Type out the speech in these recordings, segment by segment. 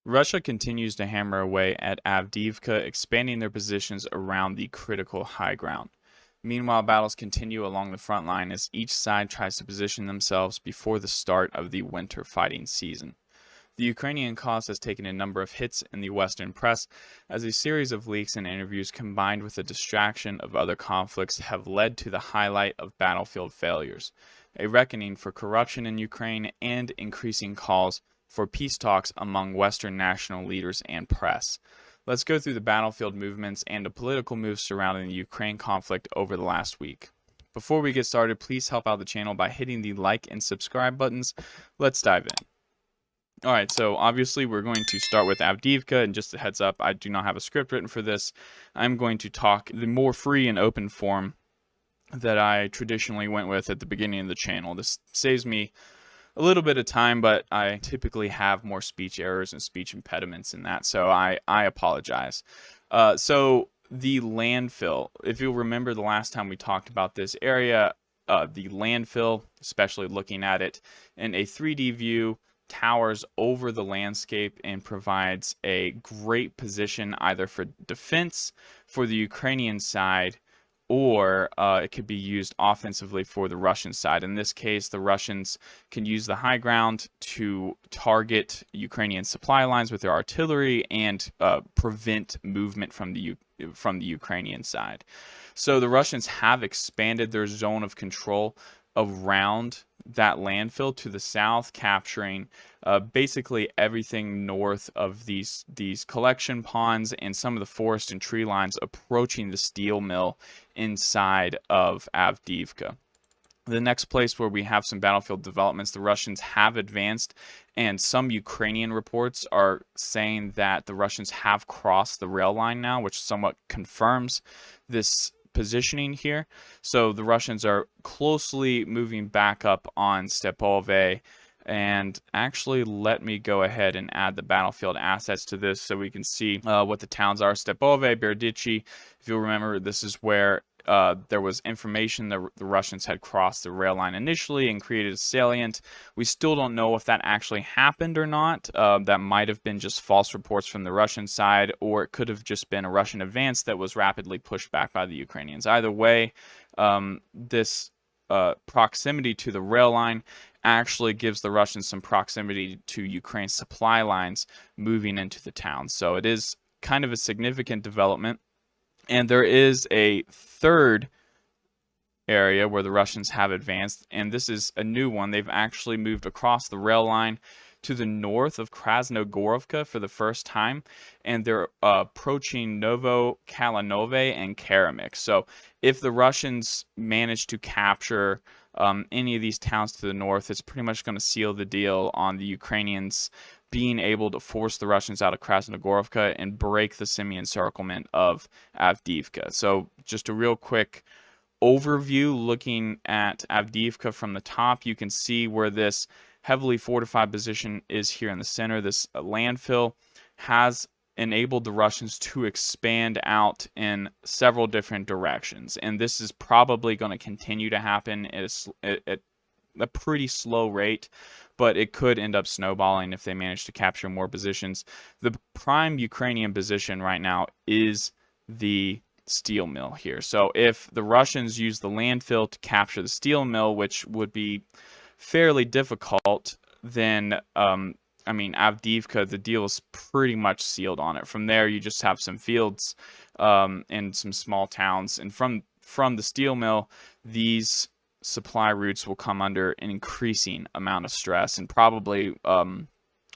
Russia continues to hammer away at Avdiivka, expanding their positions around the critical high ground. Meanwhile, battles continue along the front line as each side tries to position themselves before the start of the winter fighting season. The Ukrainian cause has taken a number of hits in the Western press as a series of leaks and interviews combined with the distraction of other conflicts have led to the highlight of battlefield failures, a reckoning for corruption in Ukraine, and increasing calls for peace talks among Western national leaders and press. Let's go through the battlefield movements and the political moves surrounding the Ukraine conflict over the last week. Before we get started, please help out the channel by hitting the like and subscribe buttons. Let's dive in. Alright, so obviously we're going to start with Avdiivka, and just a heads up, I do not have a script written for this. I'm going to talk the more free and open form that I traditionally went with at the beginning of the channel. This saves me a little bit of time, but I typically have more speech errors and speech impediments in that, so I apologize. So the landfill, if you'll remember the last time we talked about this area, the landfill, especially looking at it in a 3D view, towers over the landscape and provides a great position either for defense for the Ukrainian side, or it could be used offensively for the Russian side. In this case, the Russians can use the high ground to target Ukrainian supply lines with their artillery and prevent movement from the Ukrainian side. So the Russians have expanded their zone of control around that landfill to the south, capturing basically everything north of these collection ponds and some of the forest and tree lines approaching the steel mill inside of Avdiivka. The next place where we have some battlefield developments, the Russians have advanced, and some Ukrainian reports are saying that the Russians have crossed the rail line now, which somewhat confirms this positioning here. So the Russians are closely moving back up on Stepove, and actually let me go ahead and add the battlefield assets to this so we can see what the towns are. Stepove, Berdichi, if you'll remember, this is where there was information that the Russians had crossed the rail line initially and created a salient. We still don't know if that actually happened or not. That might have been just false reports from the Russian side, or it could have just been a Russian advance that was rapidly pushed back by the Ukrainians. Either way, this proximity to the rail line actually gives the Russians some proximity to Ukraine's supply lines moving into the town. So it is kind of a significant development. And there is a third area where the Russians have advanced, and this is a new one. They've actually moved across the rail line to the north of Krasnogorovka for the first time, and they're approaching Novo Kalinove and Karamik. So if the Russians manage to capture any of these towns to the north, it's pretty much going to seal the deal on the Ukrainians being able to force the Russians out of Krasnogorovka and break the semi-encirclement of Avdiivka. So just a real quick overview looking at Avdiivka from the top, you can see where this heavily fortified position is here in the center. This landfill has enabled the Russians to expand out in several different directions, and this is probably going to continue to happen at a pretty slow rate, but it could end up snowballing if they manage to capture more positions. The prime Ukrainian position right now is the steel mill here. So if the Russians use the landfill to capture the steel mill, which would be fairly difficult, then I mean, Avdiivka, the deal is pretty much sealed on it. From there, you just have some fields and some small towns, and from the steel mill, these supply routes will come under an increasing amount of stress and probably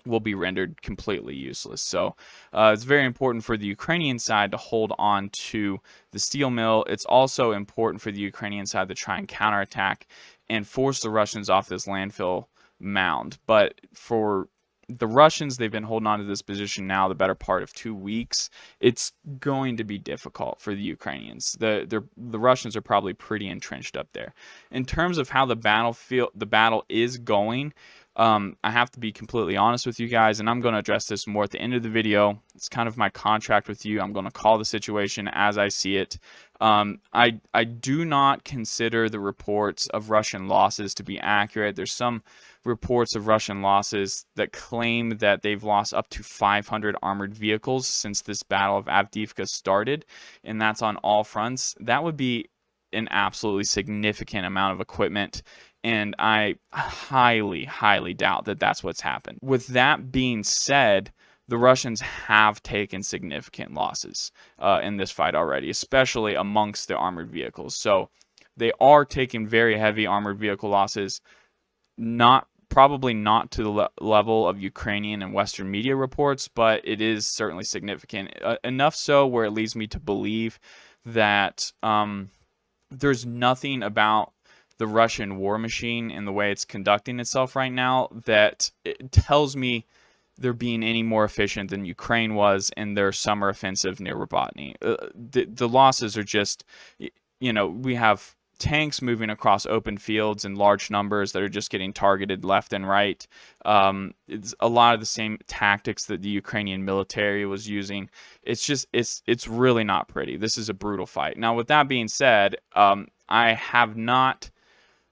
will be rendered completely useless. So it's very important for the Ukrainian side to hold on to the steel mill. It's also important for the Ukrainian side to try and counterattack and force the Russians off this landfill mound. But for the Russians, they've been holding on to this position now the better part of 2 weeks. It's going to be difficult for the Ukrainians. The Russians are probably pretty entrenched up there. In terms of how the battle is going, I have to be completely honest with you guys, and I'm going to address this more at the end of the video. It's kind of my contract with you. I'm going to call the situation as I see it. I do not consider the reports of Russian losses to be accurate. There's some reports of Russian losses that claim that they've lost up to 500 armored vehicles since this Battle of Avdiivka started, and that's on all fronts. That would be an absolutely significant amount of equipment, and I highly, highly doubt that that's what's happened. With that being said, the Russians have taken significant losses in this fight already, especially amongst the armored vehicles. So they are taking very heavy armored vehicle losses, probably not to the level of Ukrainian and Western media reports, but it is certainly significant. Enough so where it leads me to believe that there's nothing about the Russian war machine and the way it's conducting itself right now that it tells me they're being any more efficient than Ukraine was in their summer offensive near Robotny. The losses are just, we have tanks moving across open fields in large numbers that are just getting targeted left and right. It's a lot of the same tactics that the Ukrainian military was using. It's just, it's really not pretty. This is a brutal fight. Now, with that being said, I have not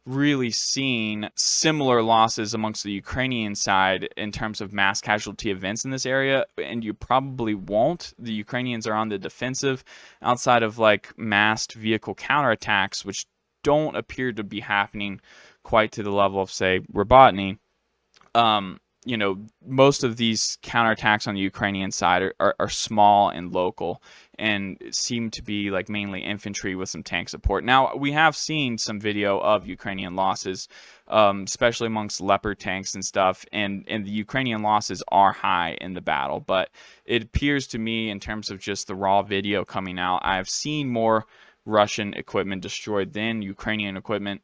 really seen similar losses amongst the Ukrainian side in terms of mass casualty events in this area, and you probably won't. The Ukrainians are on the defensive outside of like massed vehicle counterattacks, which don't appear to be happening quite to the level of, say, Robotny. Most of these counterattacks on the Ukrainian side are small and local and seem to be like mainly infantry with some tank support. Now, we have seen some video of Ukrainian losses, especially amongst Leopard tanks and stuff, and the Ukrainian losses are high in the battle, but it appears to me, in terms of just the raw video coming out, I've seen more Russian equipment destroyed than Ukrainian equipment.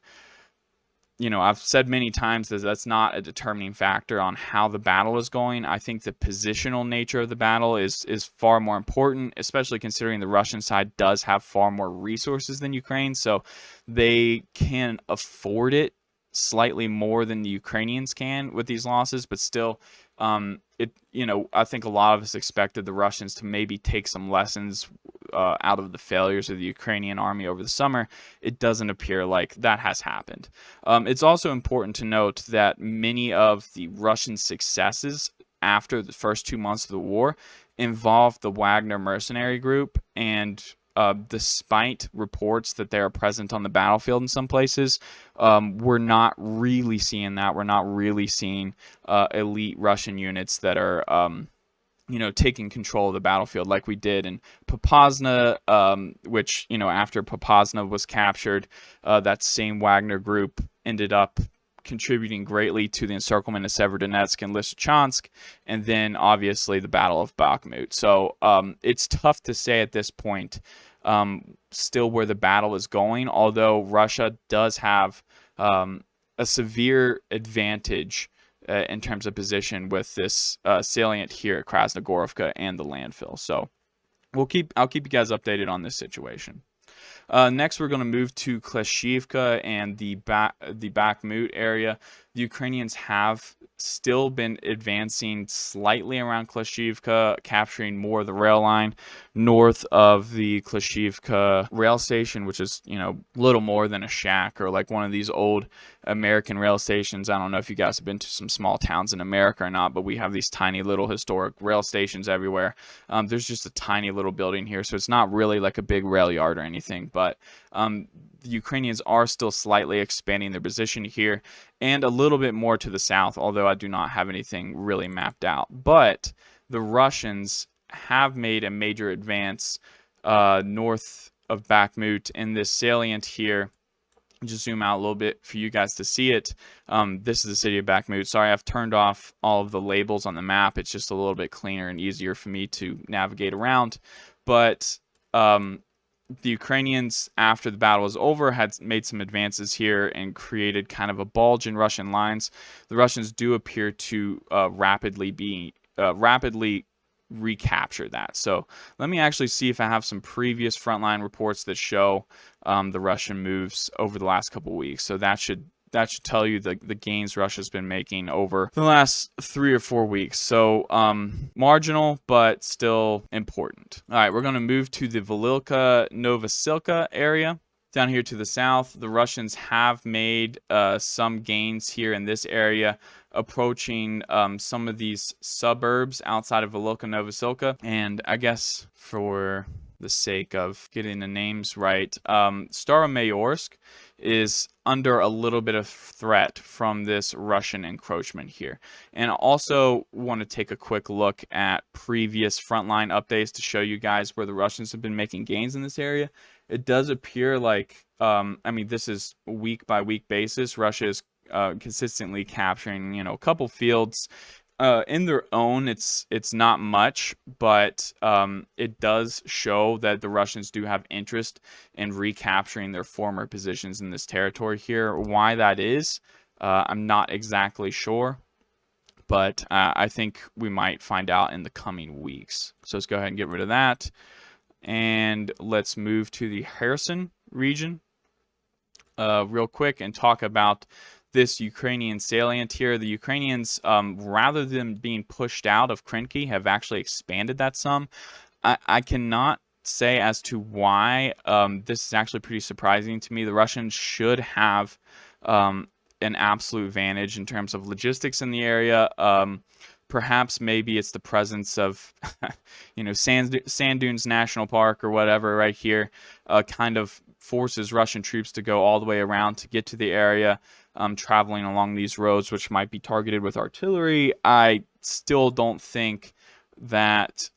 I've said many times that that's not a determining factor on how the battle is going. I think the positional nature of the battle is far more important, especially considering the Russian side does have far more resources than Ukraine, so they can afford it slightly more than the Ukrainians can with these losses, but still, I think a lot of us expected the Russians to maybe take some lessons out of the failures of the Ukrainian army over the summer. It doesn't appear like that has happened. It's also important to note that many of the Russian successes after the first 2 months of the war involved the Wagner mercenary group, and despite reports that they are present on the battlefield in some places, we're not really seeing that. We're not really seeing elite Russian units that are taking control of the battlefield like we did in Popasna, which, after Popasna was captured, that same Wagner group ended up contributing greatly to the encirclement of Severodonetsk and Lysychansk, and then obviously the Battle of Bakhmut. So it's tough to say at this point still where the battle is going, although Russia does have a severe advantage in terms of position with this salient here at Krasnogorovka and the landfill. So I'll keep you guys updated on this situation. Next, we're going to move to Klashivka and the Bakhmut area. The Ukrainians have still been advancing slightly around Klashivka, capturing more of the rail line north of the Klashivka rail station, which is, little more than a shack or like one of these old American rail stations. I don't know if you guys have been to some small towns in America or not, but we have these tiny little historic rail stations everywhere. There's just a tiny little building here, so it's not really like a big rail yard or anything, but the Ukrainians are still slightly expanding their position here and a little bit more to the south, although I do not have anything really mapped out. But the Russians have made a major advance north of Bakhmut in this salient here. Just zoom out a little bit for you guys to see it. This is the city of Bakhmut. Sorry, I've turned off all of the labels on the map. It's just a little bit cleaner and easier for me to navigate around. But the Ukrainians, after the battle was over, had made some advances here and created kind of a bulge in Russian lines. The Russians do appear to rapidly recapture that. So let me actually see if I have some previous frontline reports that show the Russian moves over the last couple weeks. So that should that should tell you the gains Russia's been making over the last 3 or 4 weeks. So marginal, but still important. All right, we're going to move to the Velilka Novosilka area. Down here to the south, the Russians have made some gains here in this area, approaching some of these suburbs outside of Velilka Novosilka. And I guess for the sake of getting the names right, Staromayorsk is under a little bit of threat from this Russian encroachment here. And I also want to take a quick look at previous frontline updates to show you guys where the Russians have been making gains in this area. It does appear like, I mean, this is week by week basis. Russia is consistently capturing, a couple fields. In their own, it's not much, but it does show that the Russians do have interest in recapturing their former positions in this territory here. Why that is, I'm not exactly sure, but I think we might find out in the coming weeks. So let's go ahead and get rid of that. And let's move to the Kherson region real quick and talk about this Ukrainian salient here. The Ukrainians, rather than being pushed out of Krinky, have actually expanded that some. I cannot say as to why. This is actually pretty surprising to me. The Russians should have an absolute advantage in terms of logistics in the area. Perhaps maybe it's the presence of, Sand Dunes National Park or whatever right here, kind of forces Russian troops to go all the way around to get to the area, traveling along these roads, which might be targeted with artillery. I still don't think that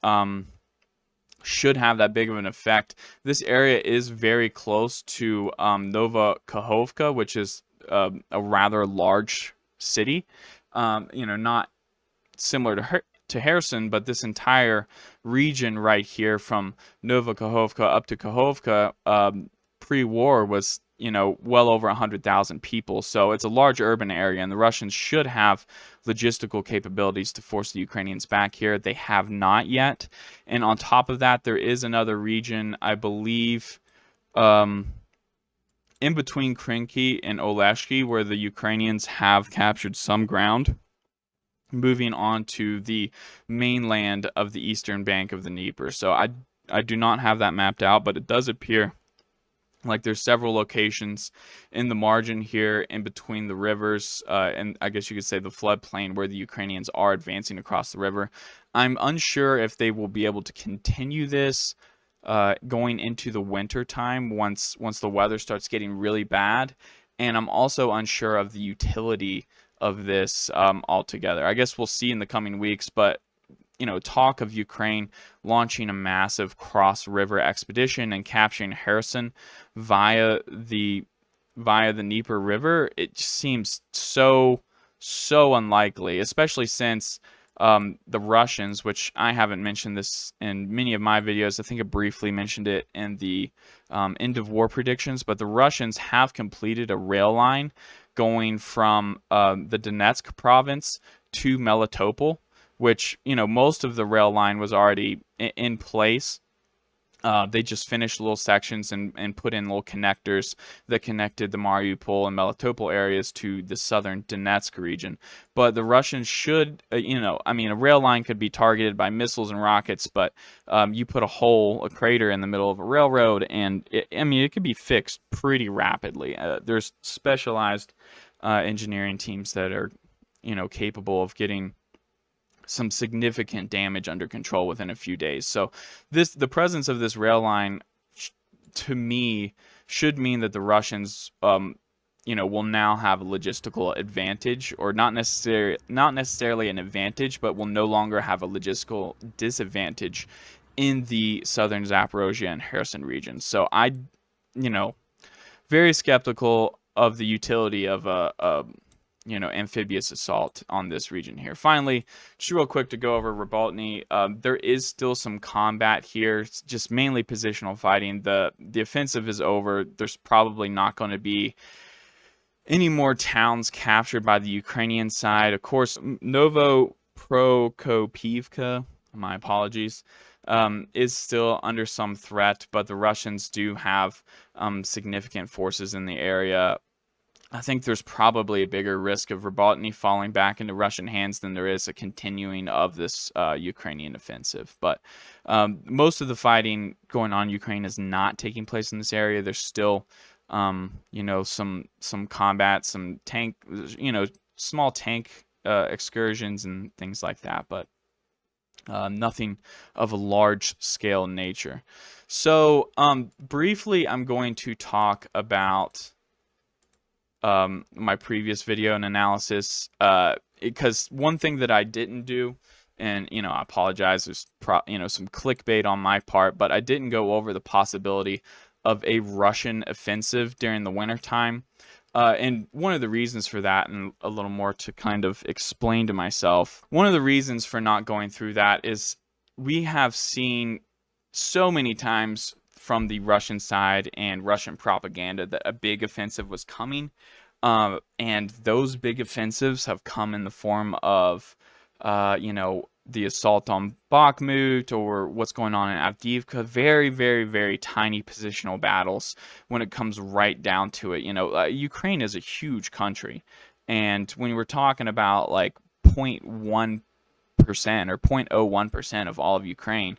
should have that big of an effect. This area is very close to Novokhovka, which is a rather large city. Not similar to Kherson, but this entire region right here from Novokhovka up to Kakhovka pre-war was, well over 100,000 people. So it's a large urban area, and the Russians should have logistical capabilities to force the Ukrainians back here. They have not yet. And on top of that, there is another region, I believe, in between Krinky and Oleshki, where the Ukrainians have captured some ground, moving on to the mainland of the eastern bank of the Dnieper. So I do not have that mapped out, but it does appear like there's several locations in the margin here in between the rivers, and I guess you could say the floodplain where the Ukrainians are advancing across the river. I'm unsure if they will be able to continue this going into the winter time once the weather starts getting really bad. And I'm also unsure of the utility of this altogether. I guess we'll see in the coming weeks, but talk of Ukraine launching a massive cross-river expedition and capturing Kherson via the Dnieper River, it just seems so unlikely, especially since the Russians, which I haven't mentioned this in many of my videos, I think I briefly mentioned it in the end of war predictions, but the Russians have completed a rail line going from the Donetsk province to Melitopol, which, most of the rail line was already in place. They just finished little sections and put in little connectors that connected the Mariupol and Melitopol areas to the southern Donetsk region. But the Russians should, a rail line could be targeted by missiles and rockets, but you put a crater in the middle of a railroad, and it could be fixed pretty rapidly. There's specialized engineering teams that are, capable of getting some significant damage under control within a few days. So the presence of this rail line, to me, should mean that the Russians, will now have a logistical advantage, or not necessarily an advantage, but will no longer have a logistical disadvantage in the southern Zaporozhye and Kherson regions. So I, very skeptical of the utility of a amphibious assault on this region here. Finally, just real quick to go over Rybaltny, there is still some combat here. It's just mainly positional fighting. The offensive is over. There's probably not going to be any more towns captured by the Ukrainian side. Of course, Novoprokopivka, my apologies, is still under some threat, but the Russians do have significant forces in the area. I think there's probably a bigger risk of Robotyny falling back into Russian hands than there is a continuing of this Ukrainian offensive. But most of the fighting going on in Ukraine is not taking place in this area. There's still, you know, some combat, some tank, you know, small tank excursions and things like that, but nothing of a large scale nature. So briefly, I'm going to talk about my previous video and analysis, because one thing that I didn't do, and you know, I apologize, there's you know, some clickbait on my part, but I didn't go over the possibility of a Russian offensive during the wintertime. And one of the reasons for that, and a little more to kind of explain to myself, one of the reasons for not going through that is we have seen so many times from the Russian side and Russian propaganda that a big offensive was coming. And those big offensives have come in the form of, you know, the assault on Bakhmut or what's going on in Avdiivka. Very, very, very tiny positional battles when it comes right down to it. You know, Ukraine is a huge country. And when we're talking about like 0.1% or 0.01% of all of Ukraine,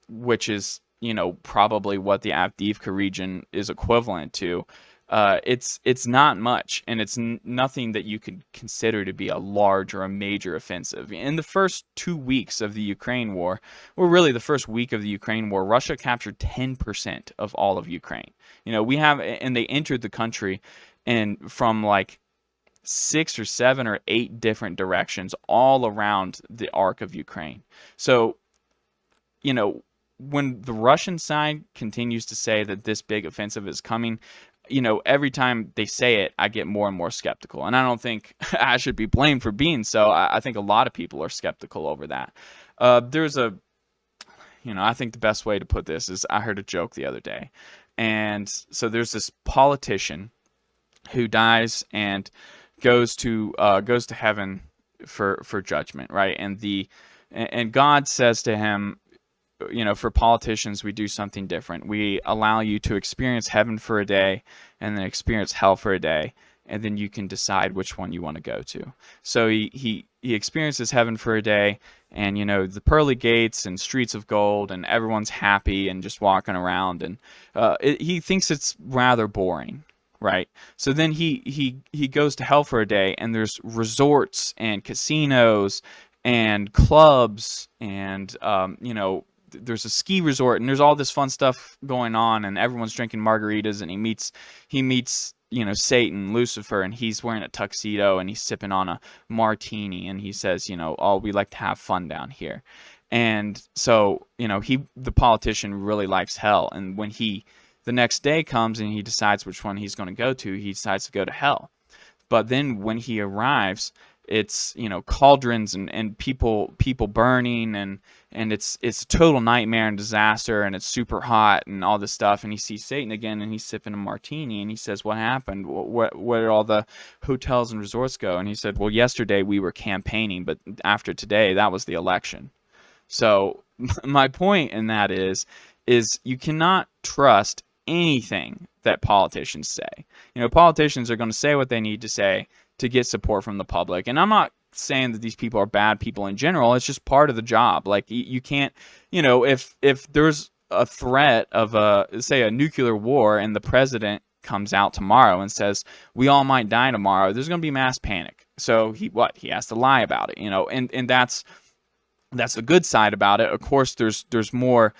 which is, you know, probably what the Avdiivka region is equivalent to. It's not much, and it's nothing that you could consider to be a large or a major offensive. In the first 2 weeks of the Ukraine war, or really the first week of the Ukraine war, Russia captured 10% of all of Ukraine. You know, and they entered the country and from like 6 or 7 or 8 different directions all around the arc of Ukraine. So, you know, when the Russian side continues to say that this big offensive is coming, you know, every time they say it, I get more and more skeptical. And I don't think I should be blamed for being so. I think a lot of people are skeptical over that. There's a, you know, I think the best way to put this is I heard a joke the other day. And so there's this politician who dies and goes to heaven for judgment, right? And God says to him, you know, for politicians, we do something different. We allow you to experience heaven for a day and then experience hell for a day, and then you can decide which one you want to go to. So he experiences heaven for a day, and, you know, the pearly gates and streets of gold, and everyone's happy and just walking around, and he thinks it's rather boring, right? So then he goes to hell for a day, and there's resorts and casinos and clubs and, you know, there's a ski resort and there's all this fun stuff going on, and everyone's drinking margaritas, and he meets, you know, Satan, Lucifer, and he's wearing a tuxedo and he's sipping on a martini, and he says, you know, oh, we like to have fun down here. And so, you know, the politician really likes hell, and when the next day comes and he decides which one he's going to go to, he decides to go to hell. But then when he arrives, it's, you know, cauldrons and people burning, and it's a total nightmare and disaster, and it's super hot and all this stuff. And he sees Satan again, and he's sipping a martini, and he says, what happened? Where did all the hotels and resorts go? And he said, well, yesterday we were campaigning, but after today, that was the election. So my point in that is you cannot trust anything that politicians say. You know, politicians are going to say what they need to say to get support from the public. And I'm not saying that these people are bad people in general. It's just part of the job. Like, you can't, you know, if there's a threat of say a nuclear war, and the president comes out tomorrow and says we all might die tomorrow, there's going to be mass panic. So he has to lie about it, you know, and that's the good side about it. Of course, there's more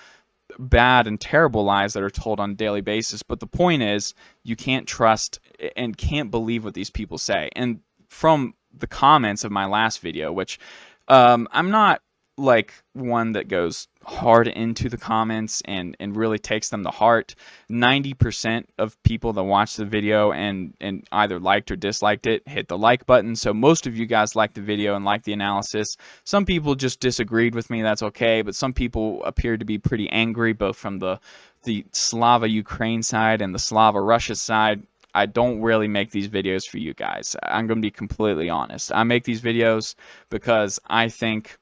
bad and terrible lies that are told on a daily basis, but the point is you can't trust and can't believe what these people say. And from the comments of my last video, which I'm not like one that goes hard into the comments and really takes them to heart. 90% of people that watch the video and either liked or disliked it hit the like button. So most of you guys liked the video and liked the analysis. Some people just disagreed with me. That's okay. But some people appeared to be pretty angry, both from the Slava Ukraine side and the Slava Russia side. I don't really make these videos for you guys. I'm going to be completely honest. I make these videos because I think,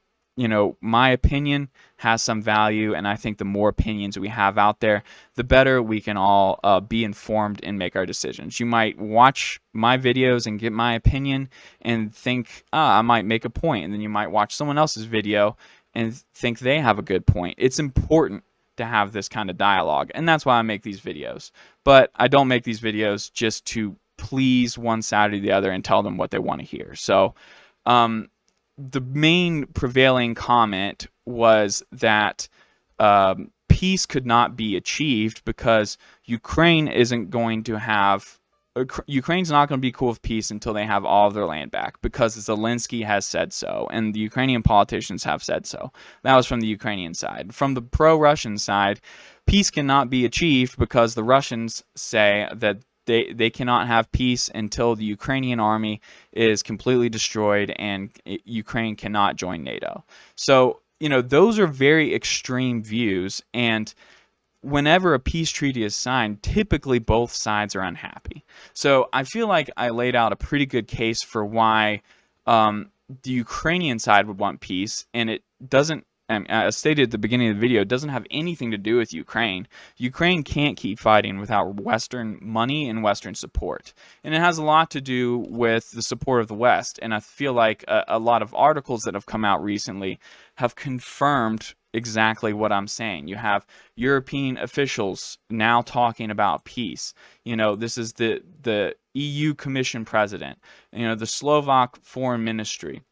my opinion has some value, and I think the more opinions we have out there, the better we can all be informed and make our decisions. You might watch my videos and get my opinion and think, I might make a point, and then you might watch someone else's video and think they have a good point. It's important to have this kind of dialogue, and that's why I make these videos. But I don't make these videos just to please one side or the other and tell them what they want to hear. So the main prevailing comment was that peace could not be achieved because Ukraine's not going to be cool with peace until they have all of their land back, because Zelensky has said so, and the Ukrainian politicians have said so. That was from the Ukrainian side. From the pro-Russian side, peace cannot be achieved because the Russians say that they cannot have peace until the Ukrainian army is completely destroyed and Ukraine cannot join NATO. So, those are very extreme views, and whenever a peace treaty is signed, typically both sides are unhappy. So I feel like I laid out a pretty good case for why the Ukrainian side would want peace, and it doesn't, as stated at the beginning of the video, it doesn't have anything to do with Ukraine. Ukraine can't keep fighting without Western money and Western support. And it has a lot to do with the support of the West. And I feel like a lot of articles that have come out recently have confirmed exactly what I'm saying. You have European officials now talking about peace. This is the EU Commission president, the Slovak Foreign Ministry.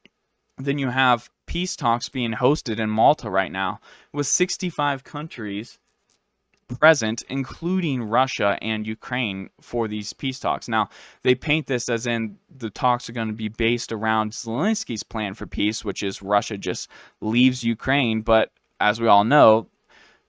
Then you have peace talks being hosted in Malta right now with 65 countries present, including Russia and Ukraine, for these peace talks. Now, they paint this as in the talks are going to be based around Zelensky's plan for peace, which is Russia just leaves Ukraine. But as we all know,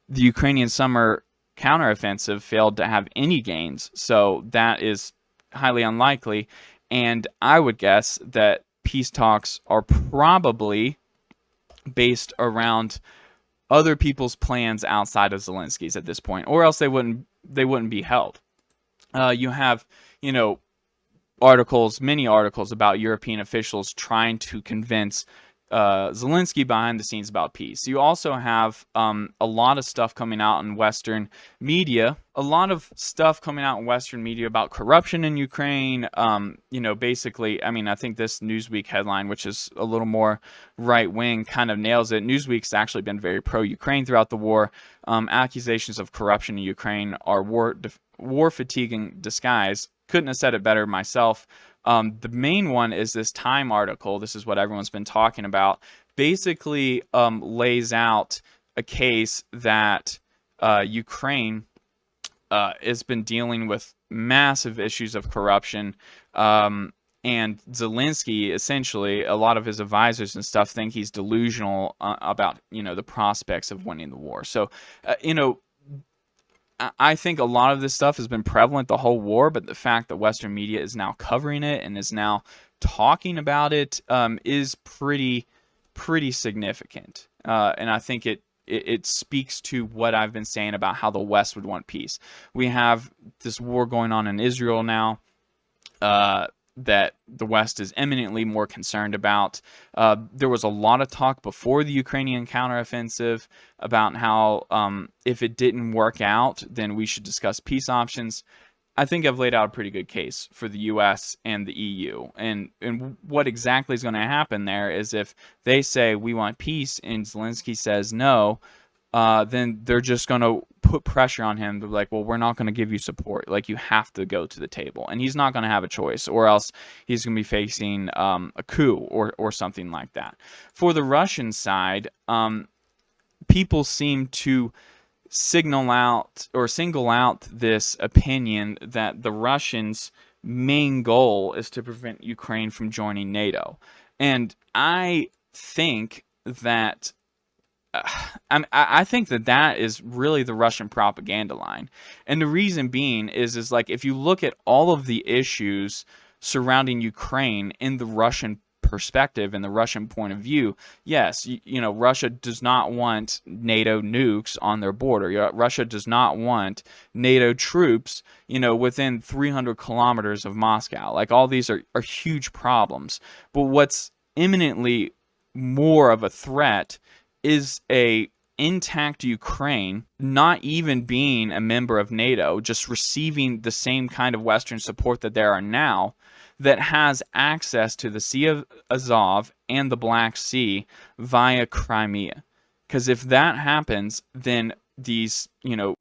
the Ukrainian summer counteroffensive failed to have any gains, so that is highly unlikely. And I would guess that peace talks are probably based around other people's plans outside of Zelensky's at this point, or else they wouldn't be held. You have, many articles about European officials trying to convince Zelensky behind the scenes about peace. You also have a lot of stuff coming out in Western media, about corruption in Ukraine. Basically, I think this Newsweek headline, which is a little more right-wing, kind of nails it. Newsweek's actually been very pro-Ukraine throughout the war. Accusations of corruption in Ukraine are war fatigue in disguise. Couldn't have said it better myself. The main one is this Time article. This is what everyone's been talking about. Basically lays out a case that Ukraine has been dealing with massive issues of corruption. And Zelensky, essentially, a lot of his advisors and stuff think he's delusional about, the prospects of winning the war. So, I think a lot of this stuff has been prevalent the whole war, but the fact that Western media is now covering it and is now talking about it is pretty significant. And I think it speaks to what I've been saying about how the West would want peace. We have this war going on in Israel now that the West is eminently more concerned about. There was a lot of talk before the Ukrainian counteroffensive about how if it didn't work out, then we should discuss peace options. I think I've laid out a pretty good case for the U.S. and the EU. And what exactly is going to happen there is if they say we want peace and Zelensky says no, then they're just going to put pressure on him to be like, well, we're not going to give you support. Like, you have to go to the table. And he's not going to have a choice, or else he's going to be facing a coup or something like that. For the Russian side, people seem to single out this opinion that the Russians' main goal is to prevent Ukraine from joining NATO. And I think that I think that is really the Russian propaganda line. And the reason being is like, if you look at all of the issues surrounding Ukraine in the Russian perspective and the Russian point of view, yes, Russia does not want NATO nukes on their border. Russia does not want NATO troops, within 300 kilometers of Moscow. Like, all these are huge problems. But what's imminently more of a threat is a intact Ukraine not even being a member of NATO, just receiving the same kind of Western support that there are now, that has access to the Sea of Azov and the Black Sea via Crimea. Because if that happens, then these,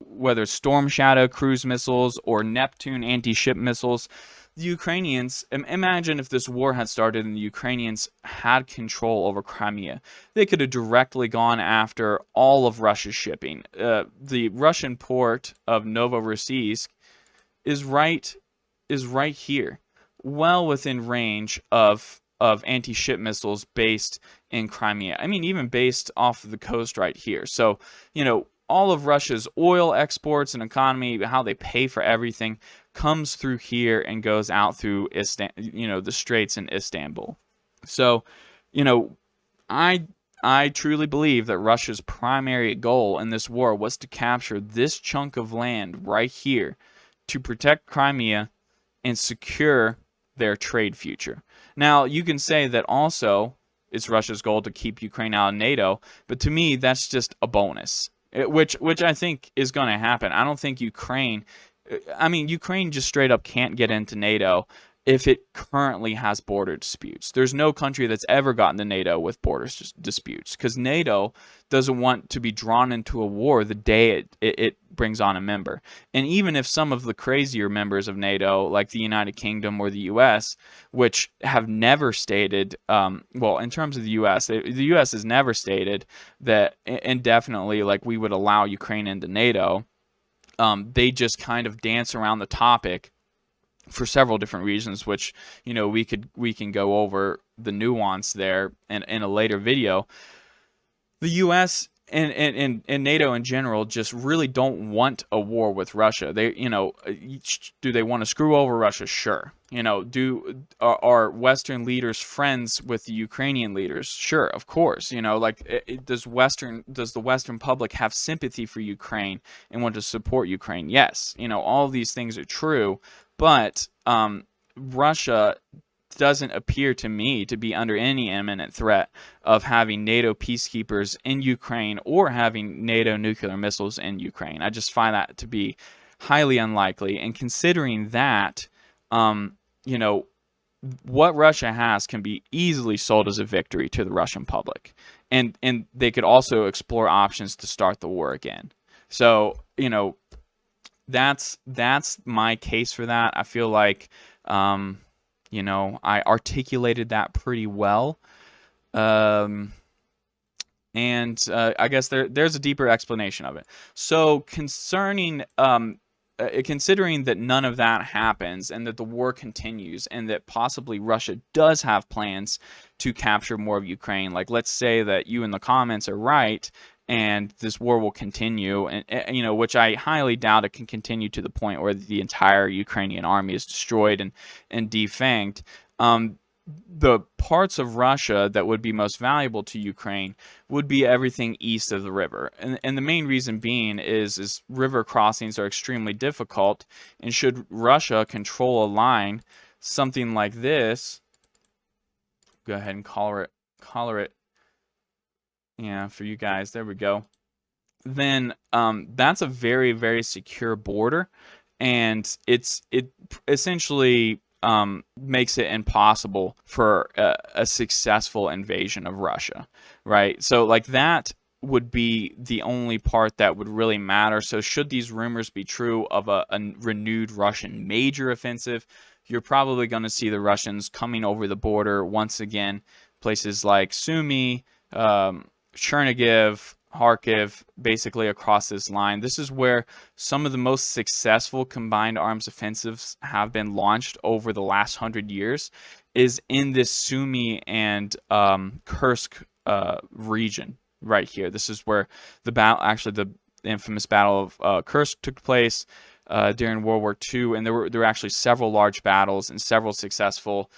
whether Storm Shadow cruise missiles or Neptune anti-ship missiles, the Ukrainians, imagine if this war had started and the Ukrainians had control over Crimea. They could have directly gone after all of Russia's shipping. The Russian port of Novorossiysk is right here, well within range of anti-ship missiles based in Crimea. I mean, even based off of the coast right here. So, all of Russia's oil exports and economy, how they pay for everything, comes through here and goes out through the straits in Istanbul. So, I truly believe that Russia's primary goal in this war was to capture this chunk of land right here to protect Crimea and secure their trade future. Now, you can say that also it's Russia's goal to keep Ukraine out of NATO, but to me, that's just a bonus, which I think is going to happen. I don't think Ukraine just straight up can't get into NATO if it currently has border disputes. There's no country that's ever gotten to NATO with border disputes, because NATO doesn't want to be drawn into a war the day it brings on a member. And even if some of the crazier members of NATO, like the United Kingdom or the US, which have never stated, in terms of the US, the US has never stated that indefinitely, like, we would allow Ukraine into NATO. They just kind of dance around the topic for several different reasons, which we can go over the nuance there in a later video. The U.S. and NATO in general just really don't want a war with Russia. They do they want to screw over Russia? Sure. Are Western leaders friends with the Ukrainian leaders? Sure, of course. Does the Western public have sympathy for Ukraine and want to support Ukraine? Yes. All of these things are true, but Russia doesn't appear to me to be under any imminent threat of having NATO peacekeepers in Ukraine or having NATO nuclear missiles in Ukraine. I just find that to be highly unlikely. And considering that, what Russia has can be easily sold as a victory to the Russian public. And they could also explore options to start the war again. So, that's my case for that. I feel like, I articulated that pretty well. And I guess there's a deeper explanation of it. So considering that none of that happens and that the war continues and that possibly Russia does have plans to capture more of Ukraine, like let's say that you in the comments are right and this war will continue, and which I highly doubt it can continue to the point where the entire Ukrainian army is destroyed and defanged. The parts of Russia that would be most valuable to Ukraine would be everything east of the river. And the main reason being is river crossings are extremely difficult, and should Russia control a line, something like this, go ahead and color it. Yeah, for you guys, there we go. Then that's a very, very secure border, and it essentially makes it impossible for a successful invasion of Russia, right? So like that would be the only part that would really matter. So should these rumors be true of a renewed Russian major offensive, you're probably going to see the Russians coming over the border once again, places like Sumy, Chernihiv, Kharkiv, basically across this line. This is where some of the most successful combined arms offensives have been launched over the last 100 years, is in this Sumy and Kursk region right here. This is where the infamous Battle of Kursk took place during World War II, and there were actually several large battles and several successful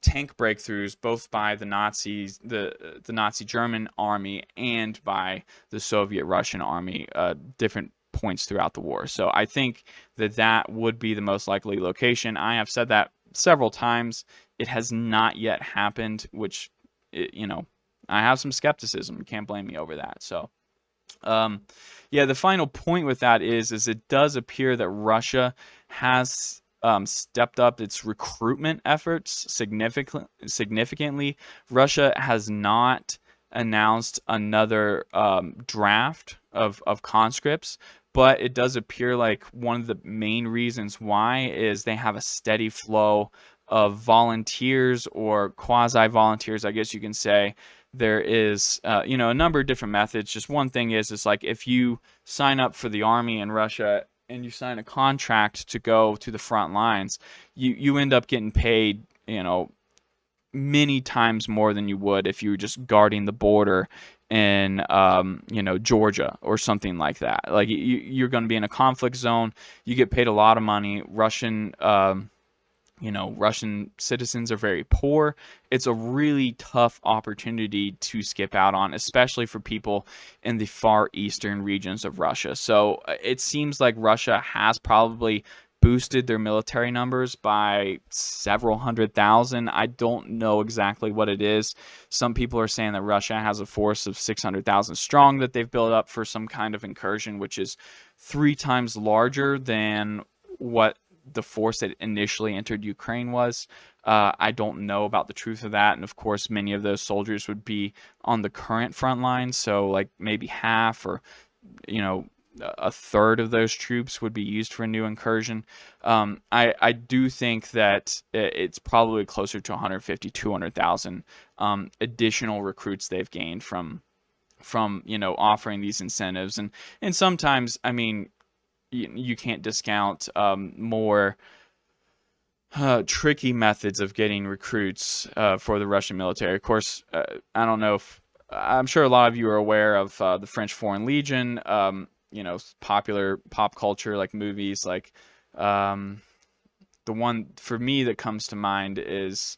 tank breakthroughs, both by the Nazis, the Nazi German army, and by the Soviet Russian army, different points throughout the war. So I think that would be the most likely location. I have said that several times. It has not yet happened, which I have some skepticism. You can't blame me over that. So, yeah, the final point with that is it does appear that Russia has stepped up its recruitment efforts significantly. Russia has not announced another draft of conscripts, but it does appear like one of the main reasons why is they have a steady flow of volunteers or quasi-volunteers, I guess you can say. There is, a number of different methods. Just one thing is like if you sign up for the army in Russia and you sign a contract to go to the front lines, you end up getting paid, many times more than you would if you were just guarding the border in, Georgia or something like that. Like you're going to be in a conflict zone. You get paid a lot of money. Russian citizens are very poor. It's a really tough opportunity to skip out on, especially for people in the far eastern regions of Russia. So it seems like Russia has probably boosted their military numbers by several 100,000. I don't know exactly what it is. Some people are saying that Russia has a force of 600,000 strong that they've built up for some kind of incursion, which is 3 times larger than what the force that initially entered Ukraine was. I don't know about the truth of that. And of course, many of those soldiers would be on the current front line. So like maybe half or, a third of those troops would be used for a new incursion. I do think that it's probably closer to 150, 200,000 additional recruits they've gained from offering these incentives. And sometimes, I mean, you can't discount more tricky methods of getting recruits for the Russian military. Of course, I don't know if I'm sure a lot of you are aware of the French Foreign Legion. Popular pop culture like movies. Like the one for me that comes to mind is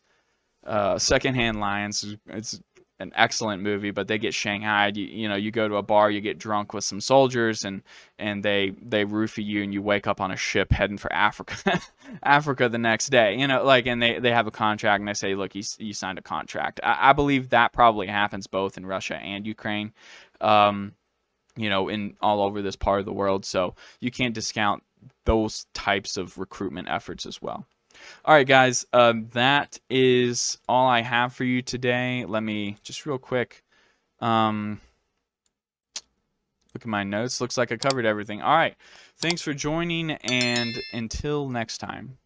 Secondhand Lions. It's an excellent movie, but they get shanghaied. You go to a bar, you get drunk with some soldiers, and they roofie you, and you wake up on a ship heading for Africa, Africa the next day. And they have a contract, and they say, look, you signed a contract. I believe that probably happens both in Russia and Ukraine, in all over this part of the world. So you can't discount those types of recruitment efforts as well. All right, guys, that is all I have for you today. Let me just real quick look at my notes. Looks like I covered everything. All right, thanks for joining, and until next time.